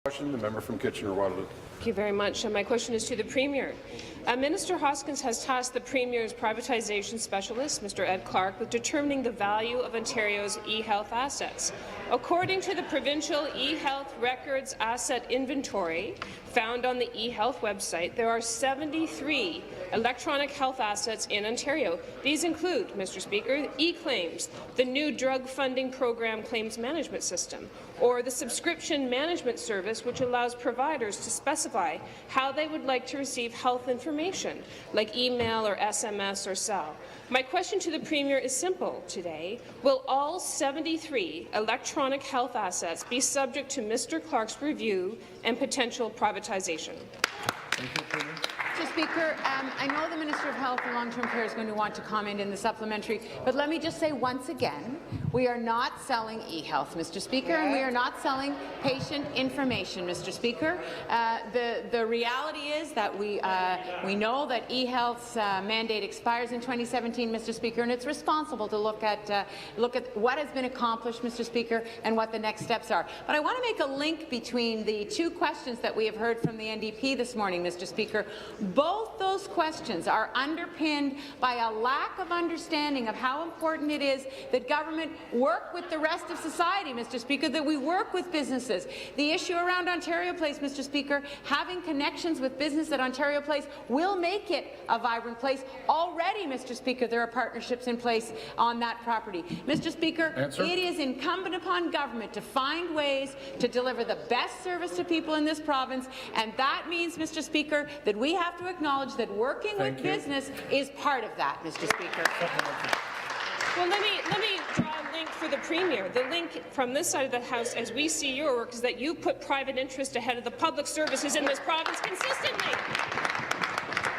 Question, the member from Kitchener-Waterloo. Thank you very much. My question is to the Premier. Minister Hoskins has tasked the Premier's privatization specialist, Mr. Ed Clark, with determining the value of Ontario's e-health assets. According to the provincial e-health records asset inventory found on the e-health website, there are 73 electronic health assets in Ontario. These include, Mr. Speaker, e-claims, the new drug funding program claims management system, or the subscription management service, which allows providers to specify how they would like to receive health information, like email or SMS or cell. My question to the Premier is simple today. Will all 73 electronic health assets be subject to Mr. Clark's review and potential privatization? Thank you, Premier. Mr. Speaker, I know the Minister of Health and Long-Term Care is going to want to comment in the supplementary, but let me just say once again, we are not selling e-health, Mr. Speaker, and we are not selling patient information, Mr. Speaker. The reality is that we know that e-health's mandate expires in 2017, Mr. Speaker, and it's responsible to look at what has been accomplished, Mr. Speaker, and what the next steps are. But I want to make a link between the two questions that we have heard from the NDP this morning, Mr. Speaker. Both those questions are underpinned by a lack of understanding of how important it is that government work with the rest of society, Mr. Speaker, that we work with businesses. The issue around Ontario Place, Mr. Speaker, having connections with business at Ontario Place will make it a vibrant place. Already, Mr. Speaker, there are partnerships in place on that property. Mr. Speaker, it is incumbent upon government to find ways to deliver the best service to people in this province, and that means, Mr. Speaker, that we have to acknowledge that working with business is part of that, Mr. Speaker. Well, let me draw a link for the Premier. The link from this side of the House, as we see your work, is that you put private interest ahead of the public services in this province consistently.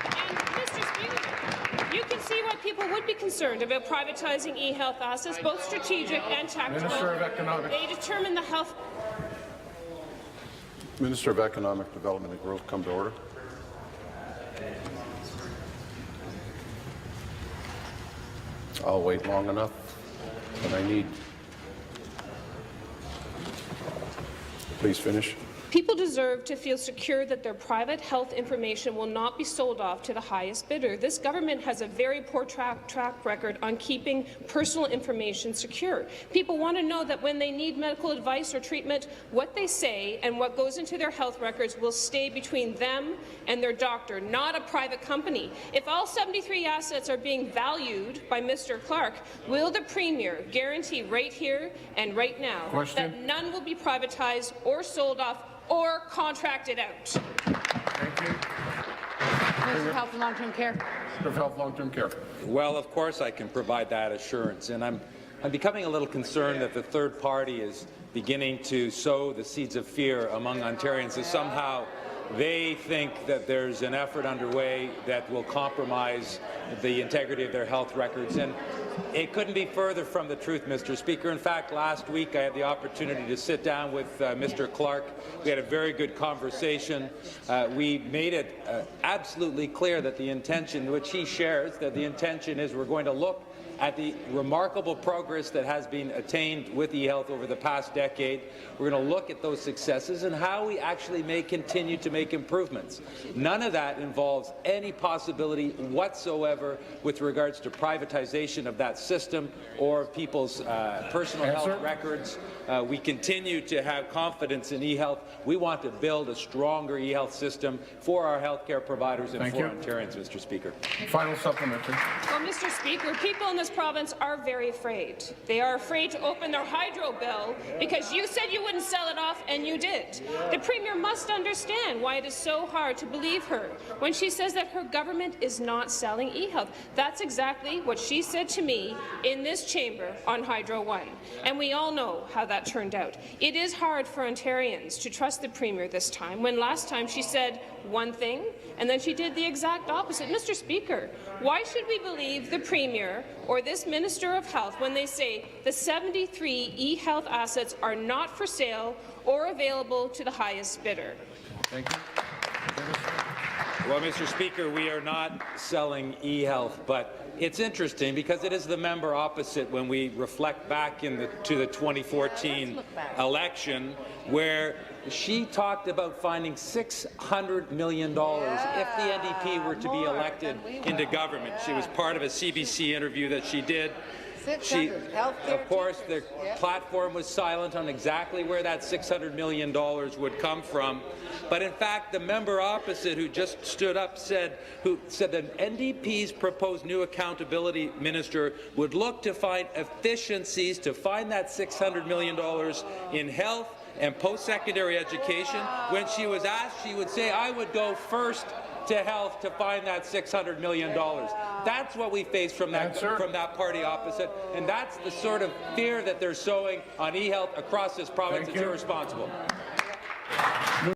And, Mr. Speaker, you can see why people would be concerned about privatizing e-health assets, both strategic and tactical. Minister of Economic. They determine the health. Minister of Economic Development and Growth, come to order. I'll wait long enough, but I need. Please finish. People deserve to feel secure that their private health information will not be sold off to the highest bidder. This government has a very poor track record on keeping personal information secure. People want to know that when they need medical advice or treatment, what they say and what goes into their health records will stay between them and their doctor, not a private company. If all 73 assets are being valued by Mr. Clark, will the Premier guarantee right here and right now that none will be privatized or sold off or contracted out? Thank you. Minister of Health and Long-Term Care. Minister of Health, Long-Term Care. Well, of course I can provide that assurance, and I'm becoming a little concerned that the third party is beginning to sow the seeds of fear among Ontarians, that somehow they think that there's an effort underway that will compromise the integrity of their health records. And it couldn't be further from the truth, Mr. Speaker. In fact, last week I had the opportunity to sit down with Mr. Clark. We had a very good conversation. We made it absolutely clear that the intention, which he shares, that the intention is we're going to look at the remarkable progress that has been attained with e-health over the past decade. We're going to look at those successes and how we actually may continue to make improvements. None of that involves any possibility whatsoever with regards to privatization of that system or people's personal health records. We continue to have confidence in e-health. We want to build a stronger e-health system for our healthcare providers and for Ontarians, Mr. Speaker. Final supplementary. Well, Mr. Speaker, people in this province are very afraid. They are afraid to open their hydro bill because you said you wouldn't sell it off, and you did. The Premier must understand why it is so hard to believe her when she says that her government is not selling e-health. That's exactly what she said to me in this chamber on Hydro One, and we all know how that turned out. It is hard for Ontarians to trust the Premier this time, when last time she said one thing and then she did the exact opposite. Mr. Speaker, why should we believe the Premier or this Minister of Health when they say the 73 e-health assets are not for sale or available to the highest bidder? Thank you. Well, Mr. Speaker, we are not selling e-health, but it's interesting because it is the member opposite when we reflect back to the 2014 election, where she talked about finding $600 million if the NDP were to be elected into government. She was part of a CBC interview that she did. Of course, the platform was silent on exactly where that $600 million would come from. But in fact, the member opposite who just stood up said that NDP's proposed new accountability minister would look to find efficiencies to find that $600 million in health and post-secondary education. When she was asked, she would say, I would go first to health to find that $600 million. That's what we face from that party opposite, and that's the sort of fear that they're sowing on e-health across this province. It's irresponsible.